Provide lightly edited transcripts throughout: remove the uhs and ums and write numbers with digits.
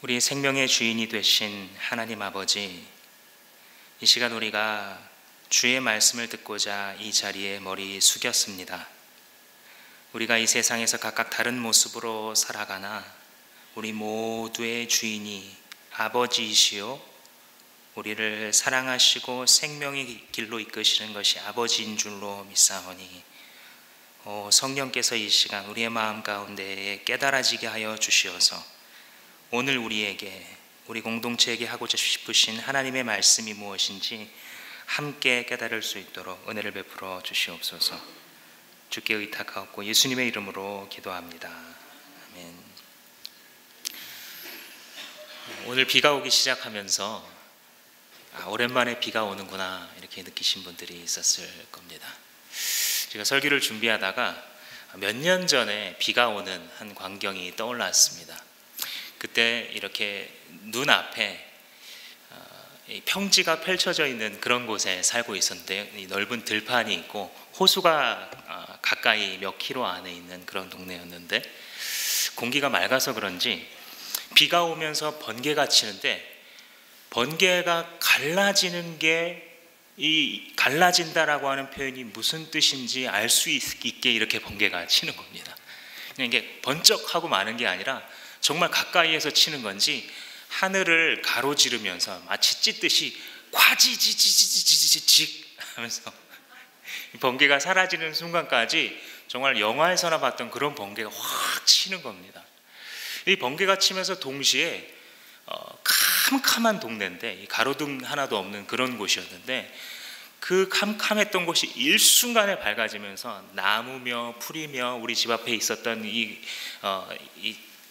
우리의 생명의 주인이 되신 하나님 아버지, 이 시간 우리가 주의 말씀을 듣고자 이 자리에 머리 숙였습니다. 우리가 이 세상에서 각각 다른 모습으로 살아가나 우리 모두의 주인이 아버지이시요 우리를 사랑하시고 생명의 길로 이끄시는 것이 아버지인 줄로 믿사오니 성령께서 이 시간 우리의 마음 가운데에 깨달아지게 하여 주시어서 오늘 우리에게, 우리 공동체에게 하고 싶으신 하나님의 말씀이 무엇인지 함께 깨달을 수 있도록 은혜를 베풀어 주시옵소서. 주께 의탁하옵고 예수님의 이름으로 기도합니다. 아멘. 오늘 비가 오기 시작하면서 오랜만에 비가 오는구나 이렇게 느끼신 분들이 있었을 겁니다. 제가 설교를 준비하다가 몇 년 전에 비가 오는 한 광경이 떠올랐습니다. 그때 이렇게 눈앞에 평지가 펼쳐져 있는 그런 곳에 살고 있었는데, 넓은 들판이 있고 호수가 가까이 몇 킬로 안에 있는 그런 동네였는데, 공기가 맑아서 그런지 비가 오면서 번개가 치는데, 번개가 갈라지는 게, 이 갈라진다라고 하는 표현이 무슨 뜻인지 알 수 있게 이렇게 번개가 치는 겁니다. 그냥 이게 번쩍하고 마는 게 아니라 정말 가까이에서 치는 건지 하늘을 가로지르면서 마치 찢듯이 콰지지지지지직 하면서 번개가 사라지는 순간까지 정말 영화에서나 봤던 그런 번개가 확 치는 겁니다. 이 번개가 치면서 동시에 캄캄한 동네인데, 가로등 하나도 없는 그런 곳이었는데, 그 캄캄했던 곳이 일순간에 밝아지면서 나무며 풀이며 우리 집 앞에 있었던 이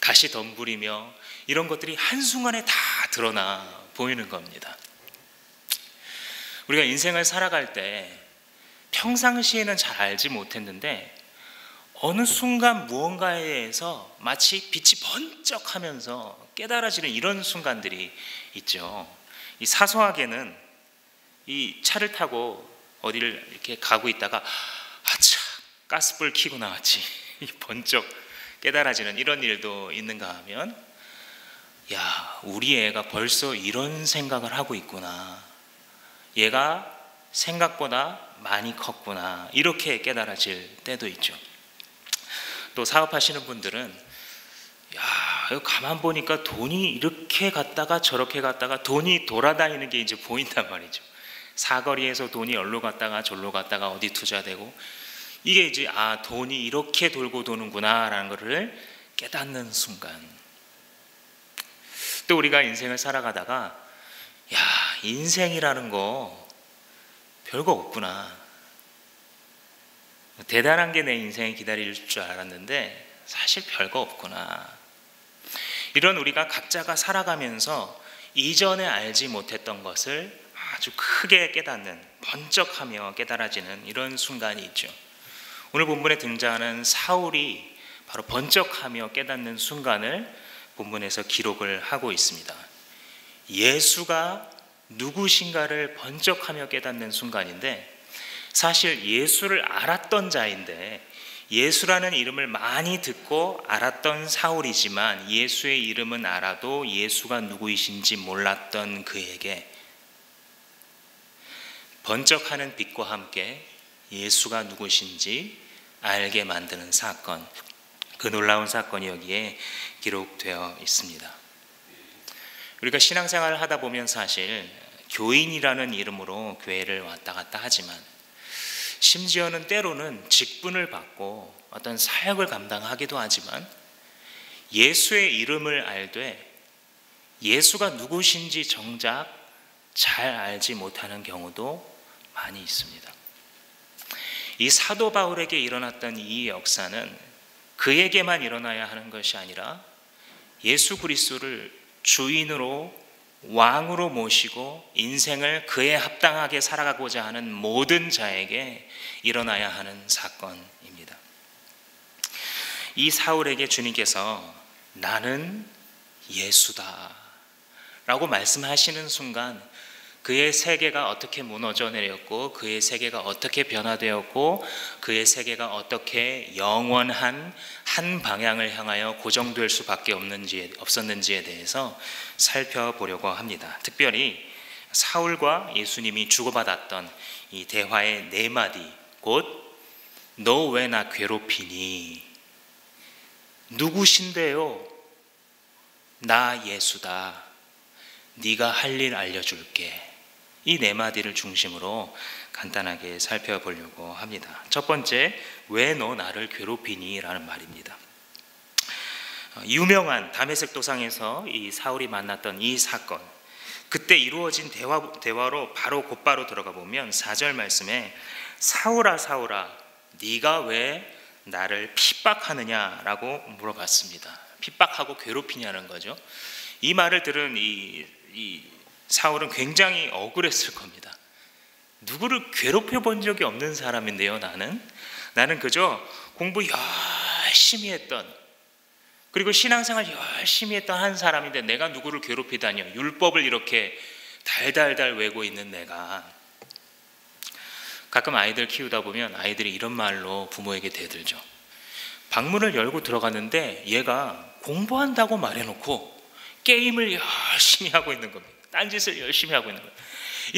가시덤불이며 이런 것들이 한순간에 다 드러나 보이는 겁니다. 우리가 인생을 살아갈 때 평상시에는 잘 알지 못했는데 어느 순간 무언가에 대해서 마치 빛이 번쩍하면서 깨달아지는 이런 순간들이 있죠. 이 사소하게는 이 차를 타고 어디를 이렇게 가고 있다가 아차, 가스불 켜고 나왔지, 번쩍 깨달아지는 이런 일도 있는가 하면, 야, 우리 애가 벌써 이런 생각을 하고 있구나, 얘가 생각보다 많이 컸구나, 이렇게 깨달아질 때도 있죠. 또 사업하시는 분들은 야, 가만 보니까 돈이 이렇게 갔다가 저렇게 갔다가 돈이 돌아다니는 게 이제 보인단 말이죠. 사거리에서 돈이 여기로 갔다가 저기로 갔다가 어디 투자되고, 이게 이제 돈이 이렇게 돌고 도는구나 라는 것을 깨닫는 순간. 또 우리가 인생을 살아가다가 야, 인생이라는 거 별거 없구나, 대단한 게 내 인생에 기다릴 줄 알았는데 사실 별거 없구나, 이런 우리가 각자가 살아가면서 이전에 알지 못했던 것을 아주 크게 깨닫는, 번쩍하며 깨달아지는 이런 순간이 있죠. 오늘 본문에 등장하는 사울이 바로 번쩍하며 깨닫는 순간을 본문에서 기록을 하고 있습니다. 예수가 누구신가를 번쩍하며 깨닫는 순간인데, 사실 예수를 알았던 자인데, 예수라는 이름을 많이 듣고 알았던 사울이지만 예수의 이름은 알아도 예수가 누구이신지 몰랐던 그에게 번쩍하는 빛과 함께 예수가 누구신지 알게 만드는 사건, 그 놀라운 사건이 여기에 기록되어 있습니다. 우리가 신앙생활을 하다 보면 사실 교인이라는 이름으로 교회를 왔다 갔다 하지만, 심지어는 때로는 직분을 받고 어떤 사역을 감당하기도 하지만 예수의 이름을 알되 예수가 누구신지 정작 잘 알지 못하는 경우도 많이 있습니다. 이 사도 바울에게 일어났던 이 역사는 그에게만 일어나야 하는 것이 아니라 예수 그리스도를 주인으로, 왕으로 모시고 인생을 그에 합당하게 살아가고자 하는 모든 자에게 일어나야 하는 사건입니다. 이 사울에게 주님께서 나는 예수다 라고 말씀하시는 순간 그의 세계가 어떻게 무너져 내렸고 그의 세계가 어떻게 변화되었고 그의 세계가 어떻게 영원한 한 방향을 향하여 고정될 수밖에 없었는지에 대해서 살펴보려고 합니다. 특별히 사울과 예수님이 주고받았던 이 대화의 네 마디, 곧 너 왜 나 괴롭히니? 누구신데요? 나 예수다. 네가 할 일 알려줄게. 이 네 마디를 중심으로 간단하게 살펴보려고 합니다. 첫 번째, 왜 너 나를 괴롭히니? 라는 말입니다. 유명한 다메섹 도상에서 이 사울이 만났던 이 사건, 그때 이루어진 대화로 곧바로 들어가 보면 4절 말씀에 사울아 사울아 네가 왜 나를 핍박하느냐라고 물어봤습니다. 핍박하고 괴롭히냐는 거죠. 이 말을 들은 이 사울은 굉장히 억울했을 겁니다. 누구를 괴롭혀 본 적이 없는 사람인데요. 나는 그저 공부 열심히 했던, 그리고 신앙생활 열심히 했던 한 사람인데 내가 누구를 괴롭히다니요. 율법을 이렇게 달달달 외고 있는 내가. 가끔 아이들 키우다 보면 아이들이 이런 말로 부모에게 대들죠. 방문을 열고 들어갔는데 얘가 공부한다고 말해놓고 게임을 열심히 하고 있는 겁니다. 딴짓을 열심히 하고 있는 거예요.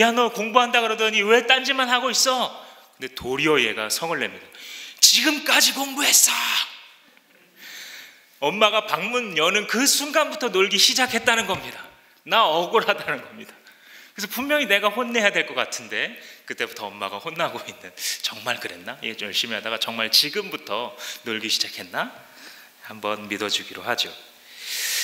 야, 너 공부한다 그러더니 왜 딴짓만 하고 있어? 근데 도리어 얘가 성을 냅니다. 지금까지 공부했어. 엄마가 방문 여는 그 순간부터 놀기 시작했다는 겁니다. 나 억울하다는 겁니다. 그래서 분명히 내가 혼내야 될 것 같은데 그때부터 엄마가 혼나고 있는, 정말 그랬나? 얘 열심히 하다가 정말 지금부터 놀기 시작했나? 한번 믿어주기로 하죠.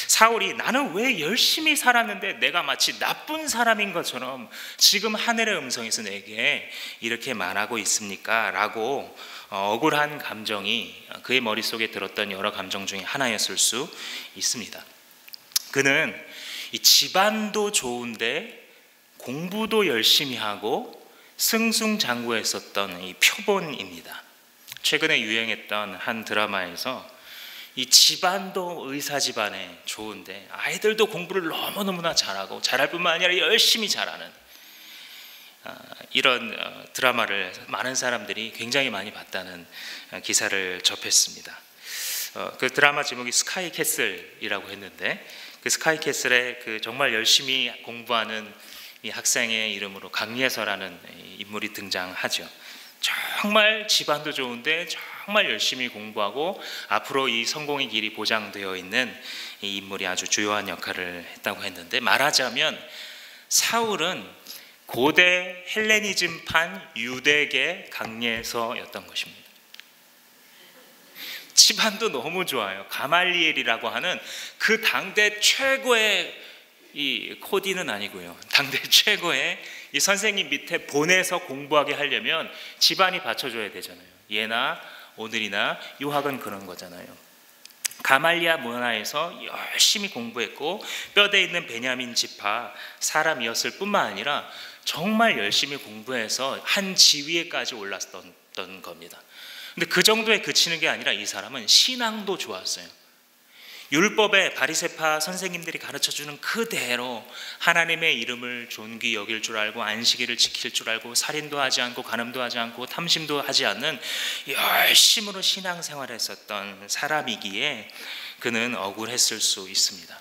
사울이 나는 왜 열심히 살았는데 내가 마치 나쁜 사람인 것처럼 지금 하늘의 음성에서 내게 이렇게 말하고 있습니까? 라고 억울한 감정이 그의 머릿속에 들었던 여러 감정 중에 하나였을 수 있습니다. 그는 이 집안도 좋은데 공부도 열심히 하고 승승장구했었던 이 표본입니다. 최근에 유행했던 한 드라마에서 이 집안도 의사 집안에 좋은데 아이들도 공부를 너무너무나 잘하고 잘할 뿐만 아니라 열심히 잘하는 이런 드라마를 많은 사람들이 굉장히 많이 봤다는 기사를 접했습니다. 그 드라마 제목이 스카이캐슬이라고 했는데 그 스카이캐슬에 그 정말 열심히 공부하는 이 학생의 이름으로 강예서라는 인물이 등장하죠. 정말 집안도 좋은데 정말 열심히 공부하고 앞으로 이 성공의 길이 보장되어 있는 이 인물이 아주 주요한 역할을 했다고 했는데, 말하자면 사울은 고대 헬레니즘판 유대계 강예서였던 것입니다. 집안도 너무 좋아요. 가말리엘이라고 하는 그 당대 최고의 이 코디는 아니고요. 당대 최고의 이 선생님 밑에 보내서 공부하게 하려면 집안이 받쳐줘야 되잖아요. 예나 오늘이나 유학은 그런 거잖아요. 가말리아 문화에서 열심히 공부했고 뼈대 있는 베냐민 지파 사람이었을 뿐만 아니라 정말 열심히 공부해서 한 지위에까지 올랐던 겁니다. 근데 그 정도에 그치는 게 아니라 이 사람은 신앙도 좋았어요. 율법에 바리새파 선생님들이 가르쳐주는 그대로 하나님의 이름을 존귀 여길 줄 알고 안식일을 지킬 줄 알고 살인도 하지 않고 간음도 하지 않고 탐심도 하지 않는 열심으로 신앙생활을 했었던 사람이기에 그는 억울했을 수 있습니다.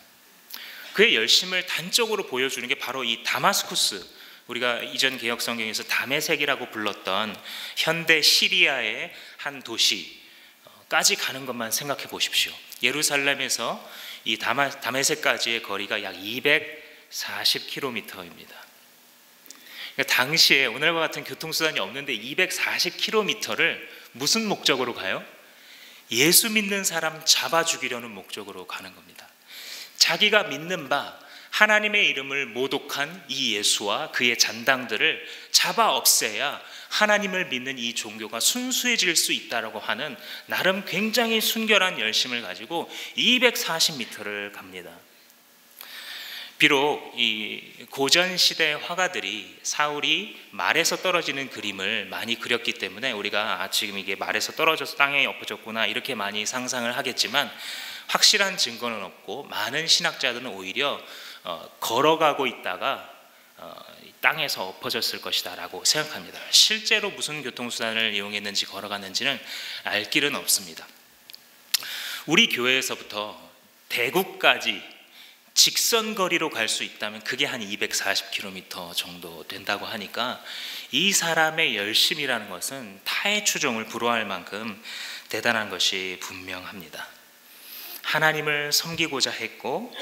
그의 열심을 단적으로 보여주는 게 바로 이 다마스쿠스, 우리가 이전 개역 성경에서 다메섹이라고 불렀던 현대 시리아의 한 도시까지 가는 것만 생각해 보십시오. 예루살렘에서 이 다메섹까지의 거리가 약 240km입니다. 그러니까 당시에 오늘과 같은 교통수단이 없는데 240km를 무슨 목적으로 가요? 예수 믿는 사람 잡아 죽이려는 목적으로 가는 겁니다. 자기가 믿는 바 하나님의 이름을 모독한 이 예수와 그의 잔당들을 잡아 없애야 하나님을 믿는 이 종교가 순수해질 수 있다라고 하는 나름 굉장히 순결한 열심을 가지고 240m를 갑니다. 비록 이 고전 시대 화가들이 사울이 말에서 떨어지는 그림을 많이 그렸기 때문에 우리가 지금 이게 말에서 떨어져서 땅에 엎어졌구나 이렇게 많이 상상을 하겠지만 확실한 증거는 없고, 많은 신학자들은 오히려 걸어가고 있다가 땅에서 엎어졌을 것이다 라고 생각합니다. 실제로 무슨 교통수단을 이용했는지 걸어갔는지는 알 길은 없습니다. 우리 교회에서부터 대구까지 직선 거리로 갈 수 있다면 그게 한 240km 정도 된다고 하니까 이 사람의 열심이라는 것은 타의 추종을 불허할 만큼 대단한 것이 분명합니다. 하나님을 섬기고자 했고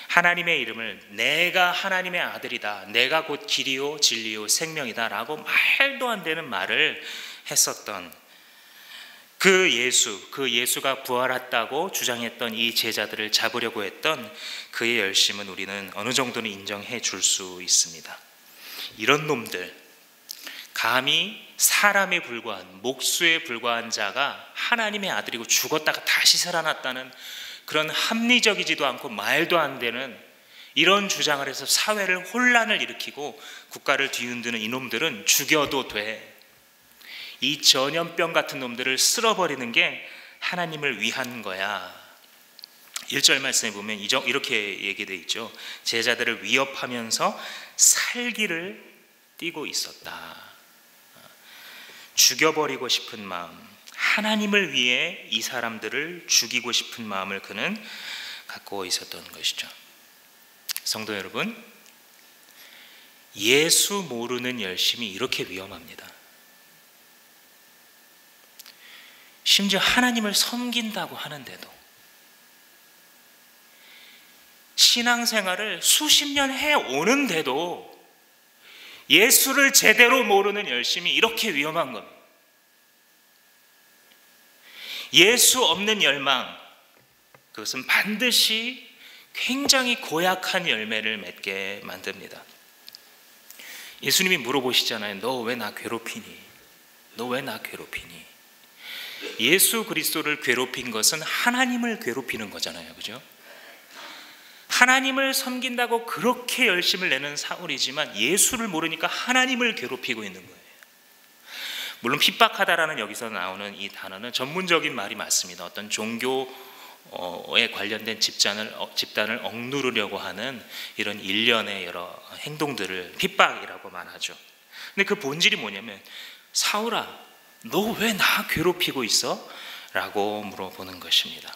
하나님의 이름을 내가 하나님의 아들이다, 내가 곧 길이요 진리요 생명이다 라고 말도 안 되는 말을 했었던 그 예수가 부활했다고 주장했던 이 제자들을 잡으려고 했던 그의 열심은 우리는 어느 정도는 인정해 줄 수 있습니다. 이런 놈들, 감히 사람에 불과한, 목수에 불과한 자가 하나님의 아들이고 죽었다가 다시 살아났다는 그런 합리적이지도 않고 말도 안 되는 이런 주장을 해서 사회를 혼란을 일으키고 국가를 뒤흔드는 이놈들은 죽여도 돼. 이 전염병 같은 놈들을 쓸어버리는 게 하나님을 위한 거야. 1절 말씀에 보면 이렇게 얘기되어 있죠. 제자들을 위협하면서 살기를 띠고 있었다. 죽여버리고 싶은 마음, 하나님을 위해 이 사람들을 죽이고 싶은 마음을 그는 갖고 있었던 것이죠. 성도 여러분, 예수 모르는 열심이 이렇게 위험합니다. 심지어 하나님을 섬긴다고 하는데도, 신앙생활을 수십 년 해오는데도 예수를 제대로 모르는 열심이 이렇게 위험한 겁니다. 예수 없는 열망, 그것은 반드시 굉장히 고약한 열매를 맺게 만듭니다. 예수님이 물어보시잖아요. 너 왜 나 괴롭히니? 너 왜 나 괴롭히니? 예수 그리스도를 괴롭힌 것은 하나님을 괴롭히는 거잖아요. 그죠? 하나님을 섬긴다고 그렇게 열심을 내는 사울이지만 예수를 모르니까 하나님을 괴롭히고 있는 거예요. 물론 핍박하다라는 여기서 나오는 이 단어는 전문적인 말이 맞습니다. 어떤 종교에 관련된 집단을 억누르려고 하는 이런 일련의 여러 행동들을 핍박이라고 말하죠. 근데 그 본질이 뭐냐면, 사울아, 너 왜 나 괴롭히고 있어? 라고 물어보는 것입니다.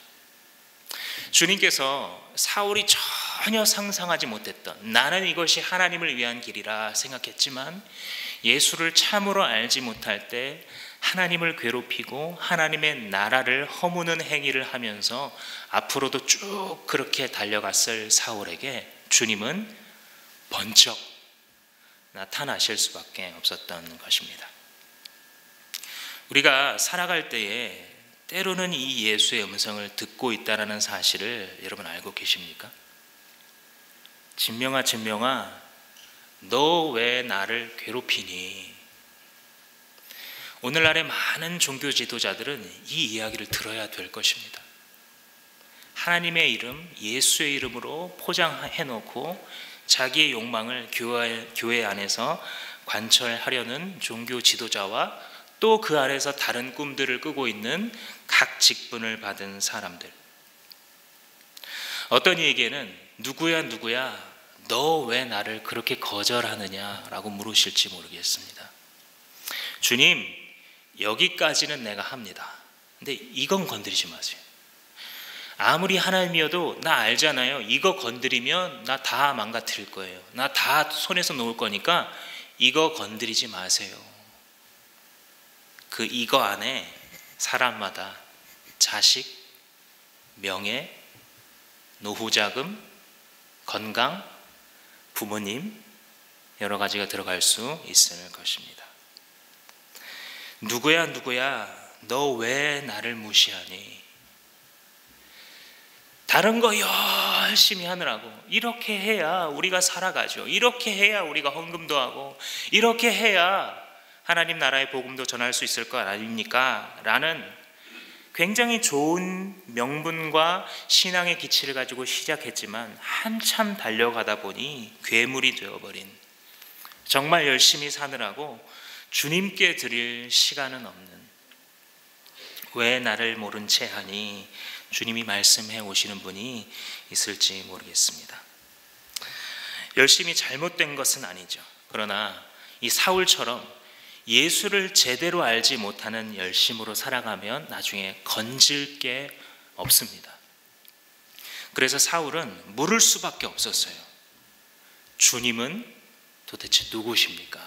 주님께서 사울이 전혀 상상하지 못했던, 나는 이것이 하나님을 위한 길이라 생각했지만 예수를 참으로 알지 못할 때 하나님을 괴롭히고 하나님의 나라를 허무는 행위를 하면서 앞으로도 쭉 그렇게 달려갔을 사울에게 주님은 번쩍 나타나실 수밖에 없었던 것입니다. 우리가 살아갈 때에 때로는 이 예수의 음성을 듣고 있다는 사실을 여러분 알고 계십니까? 진명아 진명아, 너 왜 나를 괴롭히니? 오늘날의 많은 종교 지도자들은 이 이야기를 들어야 될 것입니다. 하나님의 이름, 예수의 이름으로 포장해 놓고 자기의 욕망을 교회 안에서 관철하려는 종교 지도자와 또 그 안에서 다른 꿈들을 꾸고 있는 각 직분을 받은 사람들. 어떤 이에게는 누구야 너 왜 나를 그렇게 거절하느냐라고 물으실지 모르겠습니다. 주님, 여기까지는 내가 합니다. 근데 이건 건드리지 마세요. 아무리 하나님이어도 나 알잖아요. 이거 건드리면 나 다 망가뜨릴 거예요. 나 다 손에서 놓을 거니까 이거 건드리지 마세요. 그 이거 안에 사람마다 자식, 명예, 노후자금, 건강, 부모님, 여러 가지가 들어갈 수 있을 것입니다. 누구야 너 왜 나를 무시하니? 다른 거 열심히 하느라고, 이렇게 해야 우리가 살아가죠. 이렇게 해야 우리가 헌금도 하고, 이렇게 해야 하나님 나라의 복음도 전할 수 있을 것 아닙니까? 라는 굉장히 좋은 명분과 신앙의 기치를 가지고 시작했지만 한참 달려가다 보니 괴물이 되어버린, 정말 열심히 사느라고 주님께 드릴 시간은 없는, 왜 나를 모른 채 하니? 주님이 말씀해 오시는 분이 있을지 모르겠습니다. 열심히 잘못된 것은 아니죠. 그러나 이 사울처럼 예수를 제대로 알지 못하는 열심으로 살아가면 나중에 건질 게 없습니다. 그래서 사울은 물을 수밖에 없었어요. 주님은 도대체 누구십니까?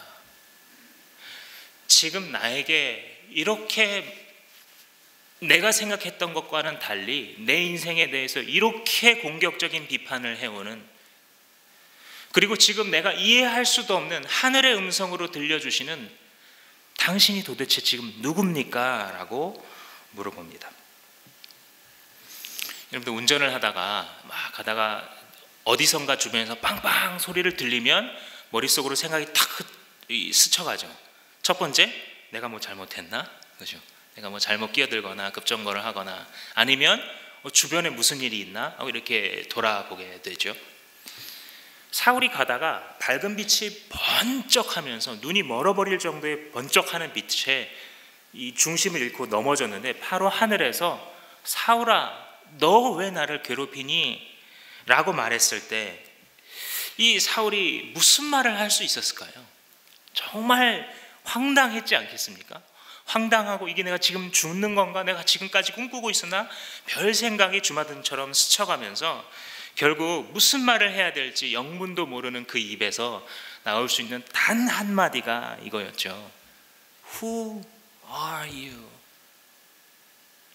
지금 나에게 이렇게 내가 생각했던 것과는 달리 내 인생에 대해서 이렇게 공격적인 비판을 해오는, 그리고 지금 내가 이해할 수도 없는 하늘의 음성으로 들려주시는 당신이 도대체 지금 누굽니까? 라고 물어봅니다. 여러분들 운전을 하다가 막 가다가 어디선가 주변에서 빵빵 소리를 들리면 머릿속으로 생각이 탁 스쳐가죠. 첫 번째, 내가 뭐 잘못했나? 그죠? 내가 뭐 잘못 끼어들거나 급정거를 하거나 아니면 주변에 무슨 일이 있나? 하고 이렇게 돌아보게 되죠. 사울이 가다가 밝은 빛이 번쩍하면서 눈이 멀어버릴 정도의 번쩍하는 빛에 이 중심을 잃고 넘어졌는데, 바로 하늘에서 사울아 너 왜 나를 괴롭히니? 라고 말했을 때 이 사울이 무슨 말을 할 수 있었을까요? 정말 황당했지 않겠습니까? 황당하고 이게 내가 지금 죽는 건가? 내가 지금까지 꿈꾸고 있었나? 별 생각이 주마등처럼 스쳐가면서 결국 무슨 말을 해야 될지 영문도 모르는 그 입에서 나올 수 있는 단 한마디가 이거였죠. Who are you?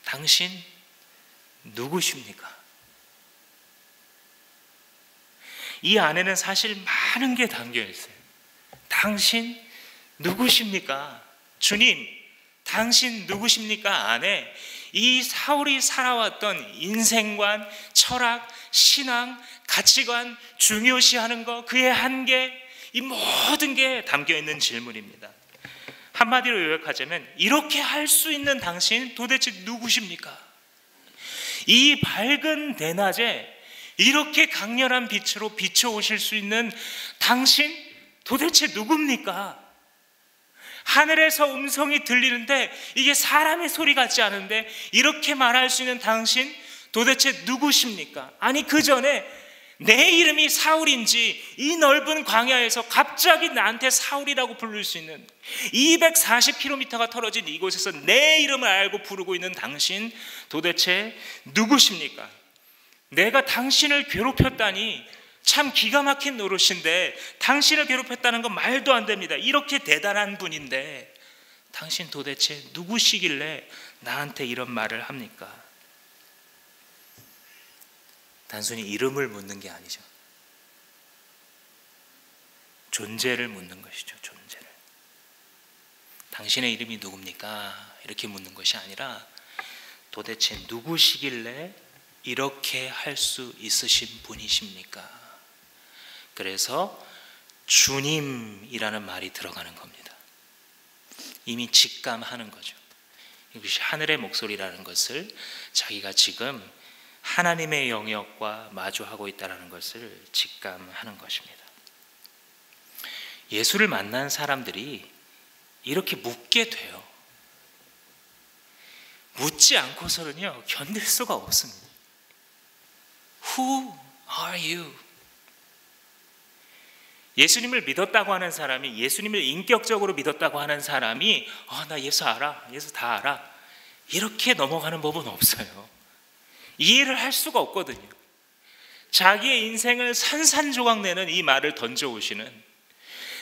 당신 누구십니까? 이 안에는 사실 많은 게 담겨 있어요. 당신 누구십니까? 주님, 당신 누구십니까? 안에 이 사울이 살아왔던 인생관, 철학, 신앙, 가치관, 중요시하는 것, 그의 한계, 이 모든 게 담겨 있는 질문입니다. 한마디로 요약하자면 이렇게 할 수 있는 당신 도대체 누구십니까? 이 밝은 대낮에 이렇게 강렬한 빛으로 비춰오실 수 있는 당신 도대체 누굽니까? 하늘에서 음성이 들리는데 이게 사람의 소리 같지 않은데 이렇게 말할 수 있는 당신 도대체 누구십니까? 아니 그 전에 내 이름이 사울인지 이 넓은 광야에서 갑자기 나한테 사울이라고 부를 수 있는 240km가 털어진 이곳에서 내 이름을 알고 부르고 있는 당신 도대체 누구십니까? 내가 당신을 괴롭혔다니 참 기가 막힌 노릇인데, 당신을 괴롭혔다는 건 말도 안 됩니다. 이렇게 대단한 분인데 당신 도대체 누구시길래 나한테 이런 말을 합니까? 단순히 이름을 묻는 게 아니죠. 존재를 묻는 것이죠. 존재를. 당신의 이름이 누굽니까? 이렇게 묻는 것이 아니라 도대체 누구시길래 이렇게 할 수 있으신 분이십니까? 그래서 주님이라는 말이 들어가는 겁니다. 이미 직감하는 거죠. 이것이 하늘의 목소리라는 것을 자기가 지금 하나님의 영역과 마주하고 있다는 것을 직감하는 것입니다. 예수를 만난 사람들이 이렇게 묻게 돼요. 묻지 않고서는요 견딜 수가 없습니다. Who are you? 예수님을 믿었다고 하는 사람이, 예수님을 인격적으로 믿었다고 하는 사람이 나 예수 알아, 예수 다 알아, 이렇게 넘어가는 법은 없어요. 이해를 할 수가 없거든요. 자기의 인생을 산산조각 내는 이 말을 던져오시는,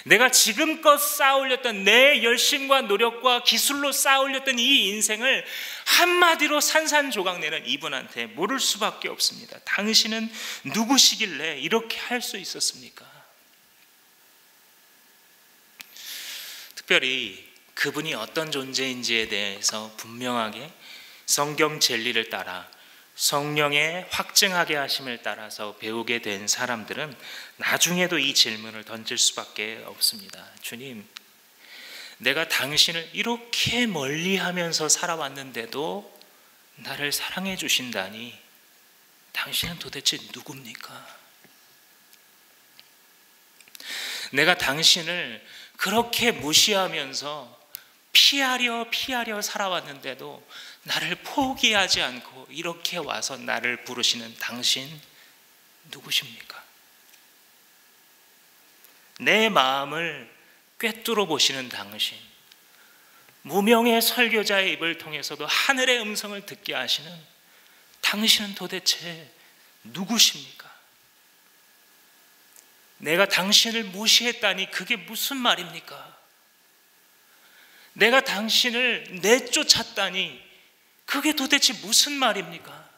내가 지금껏 쌓아올렸던 내 열심과 노력과 기술로 쌓아올렸던 이 인생을 한마디로 산산조각 내는 이분한테 물을 수밖에 없습니다. 당신은 누구시길래 이렇게 할 수 있었습니까? 특별히 그분이 어떤 존재인지에 대해서 분명하게 성경 진리를 따라 성령의 확증하게 하심을 따라서 배우게 된 사람들은 나중에도 이 질문을 던질 수밖에 없습니다. 주님, 내가 당신을 이렇게 멀리하면서 살아왔는데도 나를 사랑해 주신다니 당신은 도대체 누굽니까? 내가 당신을 그렇게 무시하면서 피하려 살아왔는데도 나를 포기하지 않고 이렇게 와서 나를 부르시는 당신 누구십니까? 내 마음을 꿰뚫어 보시는 당신, 무명의 설교자의 입을 통해서도 하늘의 음성을 듣게 하시는 당신은 도대체 누구십니까? 내가 당신을 무시했다니 그게 무슨 말입니까? 내가 당신을 내쫓았다니 그게 도대체 무슨 말입니까?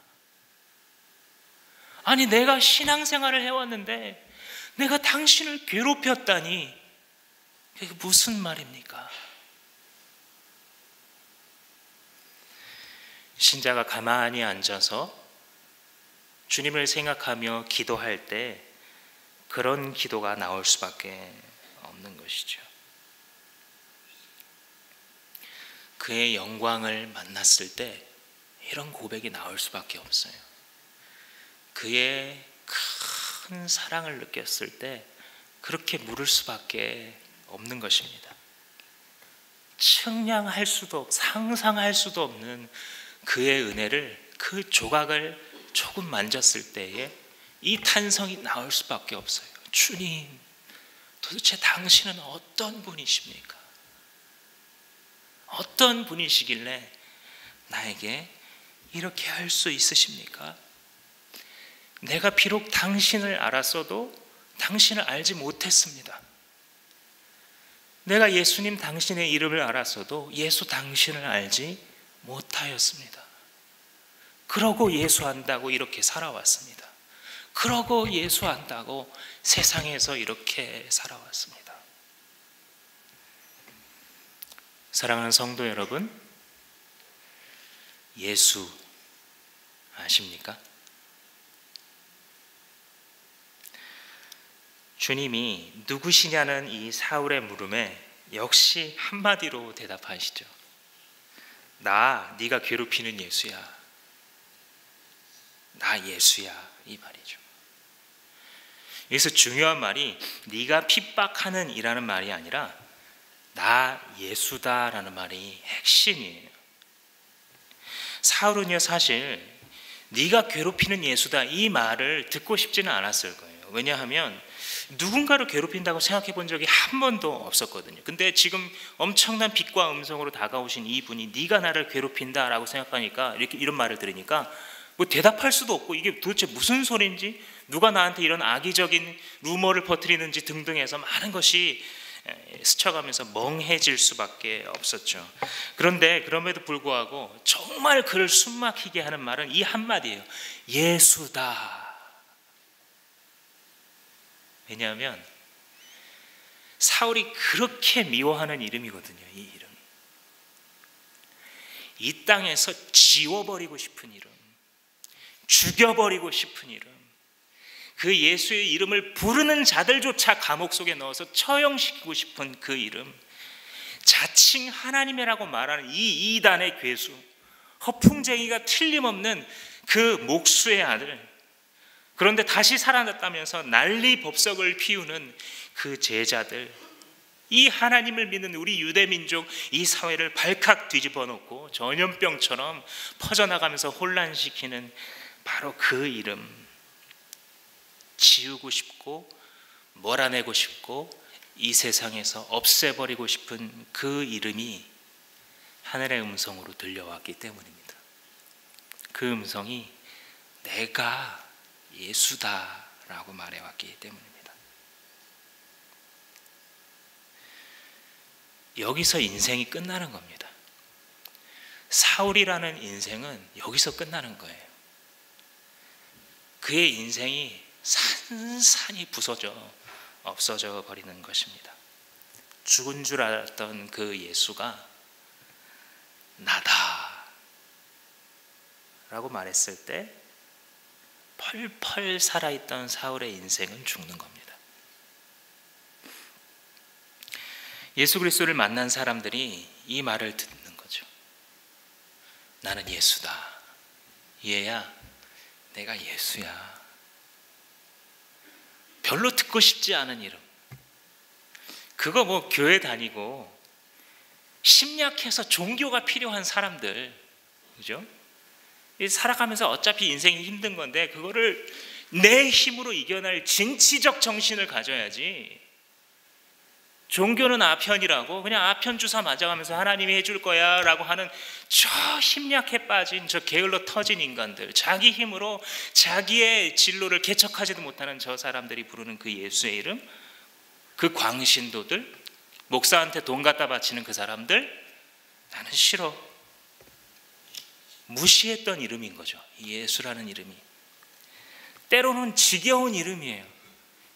아니, 내가 신앙생활을 해왔는데 내가 당신을 괴롭혔다니 그게 무슨 말입니까? 신자가 가만히 앉아서 주님을 생각하며 기도할 때 그런 기도가 나올 수밖에 없는 것이죠. 그의 영광을 만났을 때 이런 고백이 나올 수밖에 없어요. 그의 큰 사랑을 느꼈을 때 그렇게 물을 수밖에 없는 것입니다. 측량할 수도 상상할 수도 없는 그의 은혜를, 그 조각을 조금 만졌을 때에 이 탄성이 나올 수밖에 없어요. 주님, 도대체 당신은 어떤 분이십니까? 어떤 분이시길래 나에게 이렇게 할 수 있으십니까? 내가 비록 당신을 알았어도 당신을 알지 못했습니다. 내가 예수님 당신의 이름을 알았어도 예수 당신을 알지 못하였습니다. 그러고 예수한다고 이렇게 살아왔습니다. 그러고 예수한다고 세상에서 이렇게 살아왔습니다. 사랑하는 성도 여러분, 예수 아십니까? 주님이 누구시냐는 이 사울의 물음에 역시 한마디로 대답하시죠. 네가 괴롭히는 예수야. 나 예수야, 이 말이죠. 여기서 중요한 말이 네가 핍박하는 이라는 말이 아니라 나 예수다라는 말이 핵심이에요. 사울은요, 사실 네가 괴롭히는 예수다 이 말을 듣고 싶지는 않았을 거예요. 왜냐하면 누군가를 괴롭힌다고 생각해 본 적이 한 번도 없었거든요. 근데 지금 엄청난 빛과 음성으로 다가오신 이분이 네가 나를 괴롭힌다라고 생각하니까 이런 말을 들으니까 뭐 대답할 수도 없고 이게 도대체 무슨 소리인지, 누가 나한테 이런 악의적인 루머를 퍼뜨리는지 등등 해서 많은 것이 스쳐가면서 멍해질 수밖에 없었죠. 그런데 그럼에도 불구하고 정말 그를 숨막히게 하는 말은 이 한마디예요. 예수다. 왜냐하면 사울이 그렇게 미워하는 이름이거든요. 이 이름, 이 땅에서 지워버리고 싶은 이름, 죽여버리고 싶은 이름, 그 예수의 이름을 부르는 자들조차 감옥 속에 넣어서 처형시키고 싶은 그 이름, 자칭 하나님이라고 말하는 이 이단의 괴수, 허풍쟁이가 틀림없는 그 목수의 아들, 그런데 다시 살아났다면서 난리 법석을 피우는 그 제자들, 이 하나님을 믿는 우리 유대민족, 이 사회를 발칵 뒤집어 놓고 전염병처럼 퍼져나가면서 혼란시키는 바로 그 이름, 지우고 싶고 몰아내고 싶고 이 세상에서 없애버리고 싶은 그 이름이 하늘의 음성으로 들려왔기 때문입니다. 그 음성이 내가 예수다라고 말해왔기 때문입니다. 여기서 인생이 끝나는 겁니다. 사울이라는 인생은 여기서 끝나는 거예요. 그의 인생이 산산이 부서져 없어져 버리는 것입니다. 죽은 줄 알았던 그 예수가 나다 라고 말했을 때 펄펄 살아있던 사울의 인생은 죽는 겁니다. 예수 그리스도를 만난 사람들이 이 말을 듣는 거죠. 나는 예수다. 얘야, 내가 예수야. 별로 듣고 싶지 않은 이름. 그거 뭐 교회 다니고 심약해서 종교가 필요한 사람들, 그죠? 살아가면서 어차피 인생이 힘든 건데 그거를 내 힘으로 이겨낼 진취적 정신을 가져야지. 종교는 아편이라고 그냥 아편 주사 맞아가면서 하나님이 해줄 거야 라고 하는 저 심리학에 빠진 저 게을러 터진 인간들, 자기 힘으로 자기의 진로를 개척하지도 못하는 저 사람들이 부르는 그 예수의 이름, 그 광신도들, 목사한테 돈 갖다 바치는 그 사람들, 나는 싫어. 무시했던 이름인 거죠. 예수라는 이름이. 때로는 지겨운 이름이에요.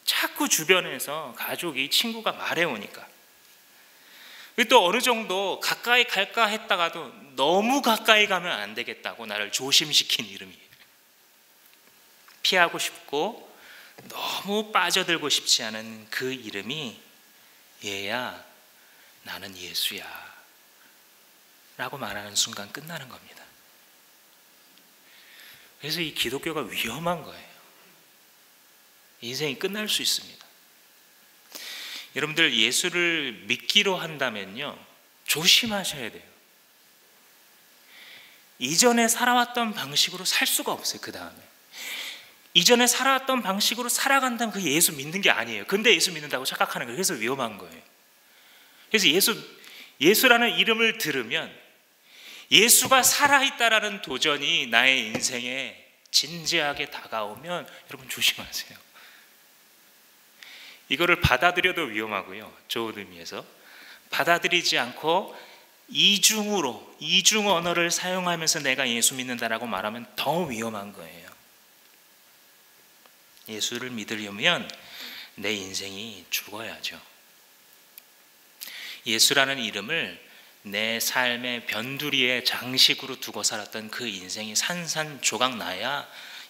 자꾸 주변에서 가족이, 친구가 말해오니까. 또 어느 정도 가까이 갈까 했다가도 너무 가까이 가면 안 되겠다고 나를 조심시킨 이름이에요. 피하고 싶고 너무 빠져들고 싶지 않은 그 이름이 얘야, 나는 예수야 라고 말하는 순간 끝나는 겁니다. 그래서 이 기독교가 위험한 거예요. 인생이 끝날 수 있습니다. 여러분들 예수를 믿기로 한다면요, 조심하셔야 돼요. 이전에 살아왔던 방식으로 살 수가 없어요. 그 다음에 이전에 살아왔던 방식으로 살아간다면 그 예수 믿는 게 아니에요. 근데 예수 믿는다고 착각하는 거예요. 그래서 위험한 거예요. 그래서 예수라는 이름을 들으면 예수가 살아있다라는 도전이 나의 인생에 진지하게 다가오면 여러분 조심하세요. 이거를 받아들여도 위험하고요. 좋은 의미에서 받아들이지 않고 이중 언어를 사용하면서 내가 예수 믿는다라고 말하면 더 위험한 거예요. 예수를 믿으려면 내 인생이 죽어야죠. 예수라는 이름을 내 삶의 변두리의 장식으로 두고 살았던 그 인생이 산산조각 나야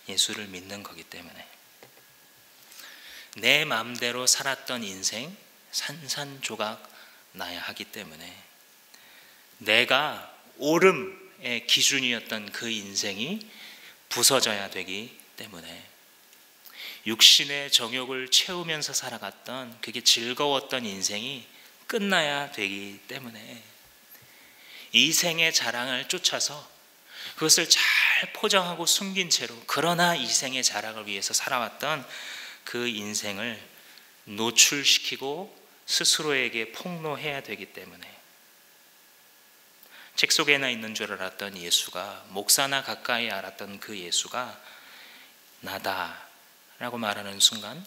예수를 믿는 거기 때문에, 내 마음대로 살았던 인생 산산조각 나야 하기 때문에, 내가 옳음의 기준이었던 그 인생이 부서져야 되기 때문에, 육신의 정욕을 채우면서 살아갔던 그게 즐거웠던 인생이 끝나야 되기 때문에, 이 생의 자랑을 쫓아서 그것을 잘 포장하고 숨긴 채로 그러나 이 생의 자랑을 위해서 살아왔던 그 인생을 노출시키고 스스로에게 폭로해야 되기 때문에, 책 속에나 있는 줄 알았던 예수가, 목사나 가까이 알았던 그 예수가 나다 라고 말하는 순간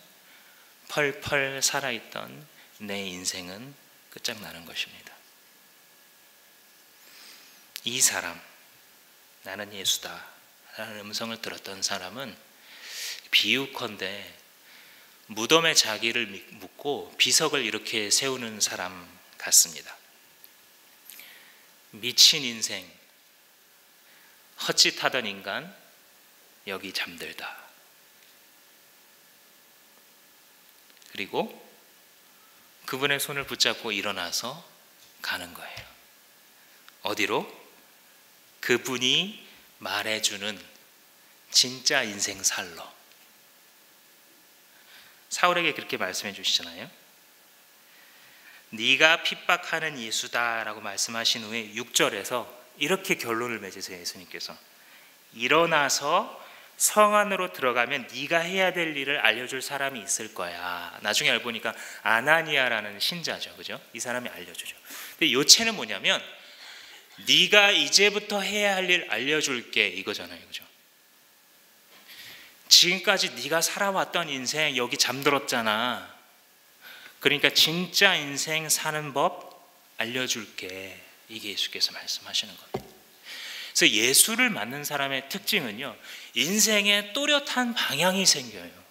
펄펄 살아있던 내 인생은 끝장나는 것입니다. 이 사람, 나는 예수다 라는 음성을 들었던 사람은 비유컨대 무덤에 자기를 묻고 비석을 이렇게 세우는 사람 같습니다. 미친 인생, 헛짓하던 인간, 여기 잠들다. 그리고 그분의 손을 붙잡고 일어나서 가는 거예요. 어디로? 그분이 말해주는 진짜 인생 살러. 사울에게 그렇게 말씀해 주시잖아요. 네가 핍박하는 예수다 라고 말씀하신 후에 6절에서 이렇게 결론을 맺으세요. 예수님께서 일어나서 성 안으로 들어가면 네가 해야 될 일을 알려줄 사람이 있을 거야. 나중에 알고 보니까 아나니아라는 신자죠, 그죠? 이 사람이 알려주죠. 근데 요체는 뭐냐면 네가 이제부터 해야 할 일 알려줄게 이거잖아요, 그죠? 지금까지 네가 살아왔던 인생 여기 잠들었잖아. 그러니까 진짜 인생 사는 법 알려줄게. 이게 예수께서 말씀하시는 겁니다. 그래서 예수를 만난 사람의 특징은요, 인생에 또렷한 방향이 생겨요.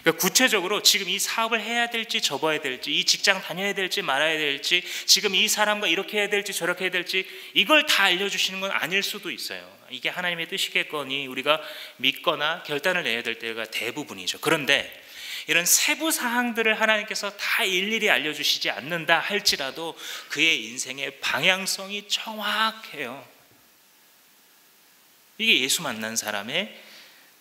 그러니까 구체적으로 지금 이 사업을 해야 될지 접어야 될지, 이 직장 다녀야 될지 말아야 될지, 지금 이 사람과 이렇게 해야 될지 저렇게 해야 될지, 이걸 다 알려주시는 건 아닐 수도 있어요. 이게 하나님의 뜻이겠거니 우리가 믿거나 결단을 내야 될 때가 대부분이죠. 그런데 이런 세부 사항들을 하나님께서 다 일일이 알려주시지 않는다 할지라도 그의 인생의 방향성이 정확해요. 이게 예수 만난 사람의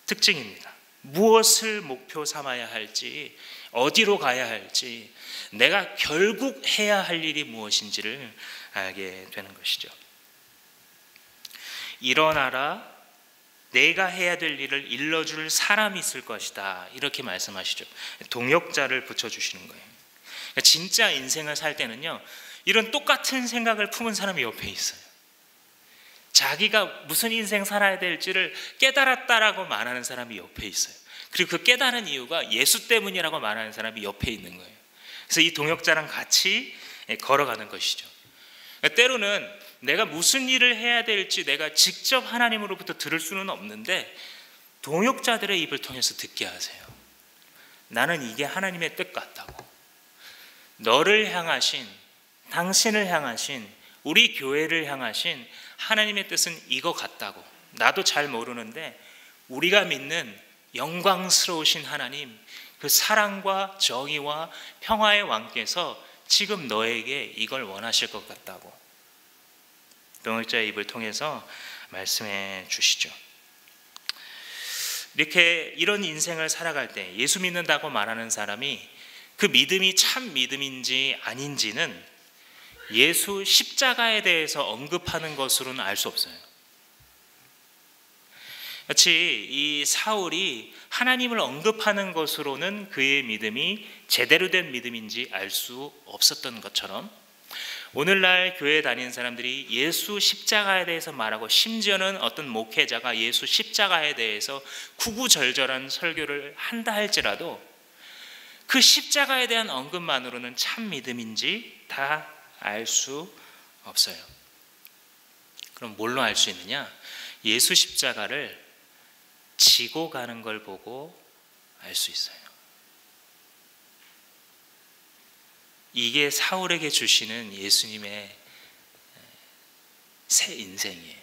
특징입니다. 무엇을 목표 삼아야 할지, 어디로 가야 할지, 내가 결국 해야 할 일이 무엇인지를 알게 되는 것이죠. 일어나라, 내가 해야 될 일을 일러줄 사람이 있을 것이다, 이렇게 말씀하시죠. 동역자를 붙여주시는 거예요. 진짜 인생을 살 때는요, 이런 똑같은 생각을 품은 사람이 옆에 있어요. 자기가 무슨 인생 살아야 될지를 깨달았다라고 말하는 사람이 옆에 있어요. 그리고 그 깨달은 이유가 예수 때문이라고 말하는 사람이 옆에 있는 거예요. 그래서 이 동역자랑 같이 걸어가는 것이죠. 때로는 내가 무슨 일을 해야 될지 내가 직접 하나님으로부터 들을 수는 없는데 동역자들의 입을 통해서 듣게 하세요. 나는 이게 하나님의 뜻 같다고. 너를 향하신, 당신을 향하신, 우리 교회를 향하신 하나님의 뜻은 이거 같다고. 나도 잘 모르는데 우리가 믿는 영광스러우신 하나님, 그 사랑과 정의와 평화의 왕께서 지금 너에게 이걸 원하실 것 같다고 동역자의 입을 통해서 말씀해 주시죠. 이렇게 이런 인생을 살아갈 때 예수 믿는다고 말하는 사람이 그 믿음이 참 믿음인지 아닌지는 예수 십자가에 대해서 언급하는 것으로는 알 수 없어요. 마치 이 사울이 하나님을 언급하는 것으로는 그의 믿음이 제대로 된 믿음인지 알 수 없었던 것처럼 오늘날 교회에 다니는 사람들이 예수 십자가에 대해서 말하고 심지어는 어떤 목회자가 예수 십자가에 대해서 구구절절한 설교를 한다 할지라도 그 십자가에 대한 언급만으로는 참 믿음인지 다 알 수 없어요. 그럼 뭘로 알 수 있느냐? 예수 십자가를 지고 가는 걸 보고 알 수 있어요. 이게 사울에게 주시는 예수님의 새 인생이에요.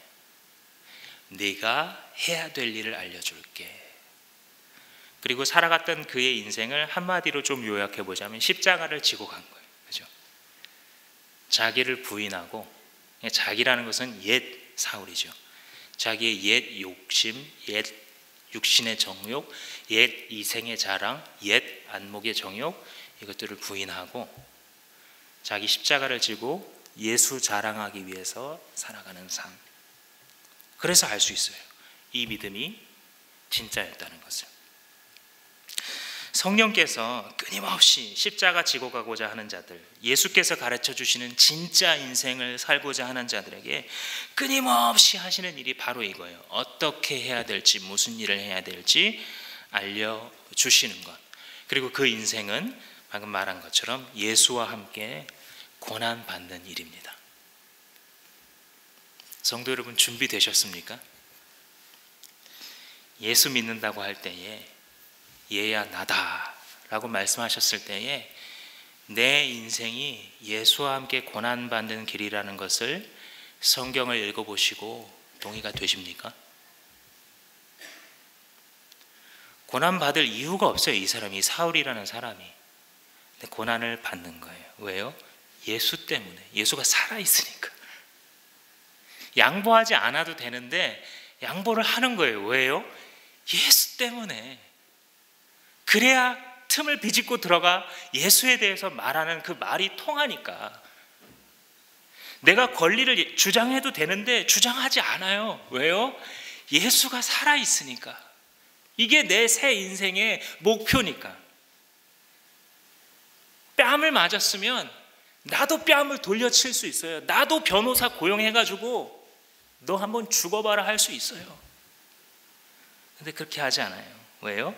네가 해야 될 일을 알려줄게. 그리고 살아갔던 그의 인생을 한마디로 좀 요약해 보자면 십자가를 지고 간 거예요. 그죠? 자기를 부인하고, 자기라는 것은 옛 사울이죠. 자기의 옛 욕심, 옛 육신의 정욕, 옛 이생의 자랑, 옛 안목의 정욕, 이것들을 부인하고 자기 십자가를 지고 예수 자랑하기 위해서 살아가는 삶. 그래서 알 수 있어요. 이 믿음이 진짜였다는 것을. 성령께서 끊임없이 십자가 지고 가고자 하는 자들, 예수께서 가르쳐 주시는 진짜 인생을 살고자 하는 자들에게 끊임없이 하시는 일이 바로 이거예요. 어떻게 해야 될지, 무슨 일을 해야 될지 알려주시는 것. 그리고 그 인생은 방금 말한 것처럼 예수와 함께 고난받는 일입니다. 성도 여러분, 준비되셨습니까? 예수 믿는다고 할 때에 얘야 나다 라고 말씀하셨을 때에 내 인생이 예수와 함께 고난받는 길이라는 것을 성경을 읽어보시고 동의가 되십니까? 고난받을 이유가 없어요. 이 사람이, 사울이라는 사람이. 근데 고난을 받는 거예요. 왜요? 예수 때문에. 예수가 살아있으니까. 양보하지 않아도 되는데 양보를 하는 거예요. 왜요? 예수 때문에. 그래야 틈을 비집고 들어가 예수에 대해서 말하는 그 말이 통하니까. 내가 권리를 주장해도 되는데 주장하지 않아요. 왜요? 예수가 살아있으니까. 이게 내 새 인생의 목표니까. 뺨을 맞았으면 나도 뺨을 돌려칠 수 있어요. 나도 변호사 고용해가지고 너 한번 죽어봐라 할 수 있어요. 근데 그렇게 하지 않아요. 왜요?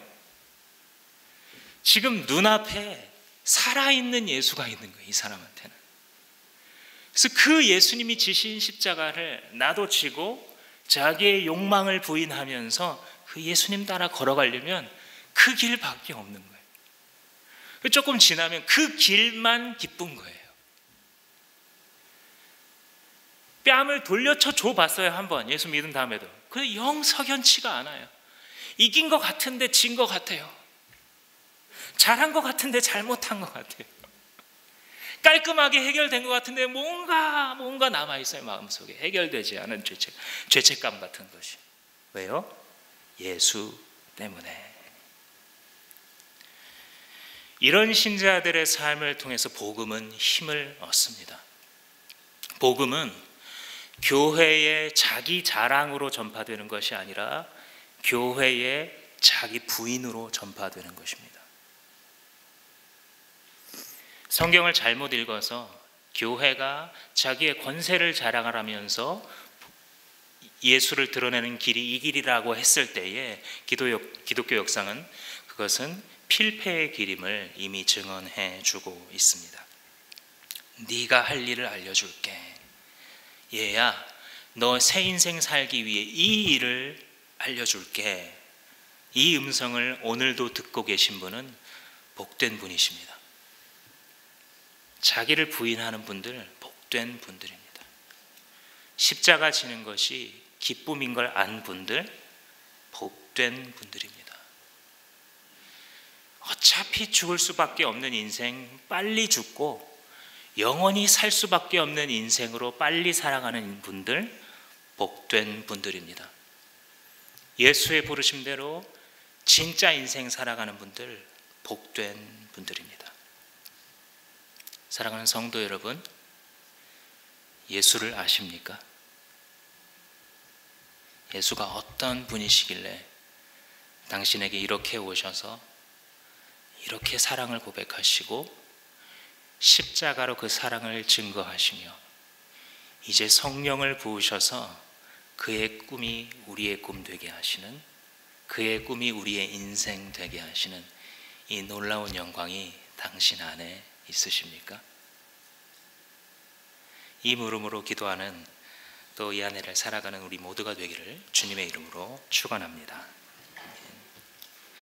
지금 눈앞에 살아있는 예수가 있는 거예요. 이 사람한테는. 그래서 그 예수님이 지신 십자가를 나도 지고 자기의 욕망을 부인하면서 그 예수님 따라 걸어가려면 그 길밖에 없는 거예요. 조금 지나면 그 길만 기쁜 거예요. 뺨을 돌려쳐 줘봤어요. 한번 예수 믿은 다음에도. 근데 영 석연치가 않아요. 이긴 것 같은데 진 것 같아요. 잘한 것 같은데 잘못한 것 같아요. 깔끔하게 해결된 것 같은데 뭔가 남아있어요. 마음속에 해결되지 않은 죄책감 같은 것이. 왜요? 예수 때문에. 이런 신자들의 삶을 통해서 복음은 힘을 얻습니다. 복음은 교회의 자기 자랑으로 전파되는 것이 아니라 교회의 자기 부인으로 전파되는 것입니다. 성경을 잘못 읽어서 교회가 자기의 권세를 자랑하면서 예수를 드러내는 길이 이 길이라고 했을 때에 기독교 역사는 그것은 필패의 길임을 이미 증언해 주고 있습니다. 네가 할 일을 알려줄게. 얘야, 너 새 인생 살기 위해 이 일을 알려줄게. 이 음성을 오늘도 듣고 계신 분은 복된 분이십니다. 자기를 부인하는 분들 복된 분들입니다. 십자가 지는 것이 기쁨인 걸 안 분들 복된 분들입니다. 어차피 죽을 수밖에 없는 인생 빨리 죽고 영원히 살 수밖에 없는 인생으로 빨리 살아가는 분들 복된 분들입니다. 예수의 부르심대로 진짜 인생 살아가는 분들 복된 분들입니다. 사랑하는 성도 여러분, 예수를 아십니까? 예수가 어떤 분이시길래 당신에게 이렇게 오셔서 이렇게 사랑을 고백하시고 십자가로 그 사랑을 증거하시며 이제 성령을 부으셔서 그의 꿈이 우리의 꿈 되게 하시는, 그의 꿈이 우리의 인생 되게 하시는 이 놀라운 영광이 당신 안에 있으십니까? 이 물음으로 기도하는 또 이 한 해를 살아가는 우리 모두가 되기를 주님의 이름으로 축원합니다.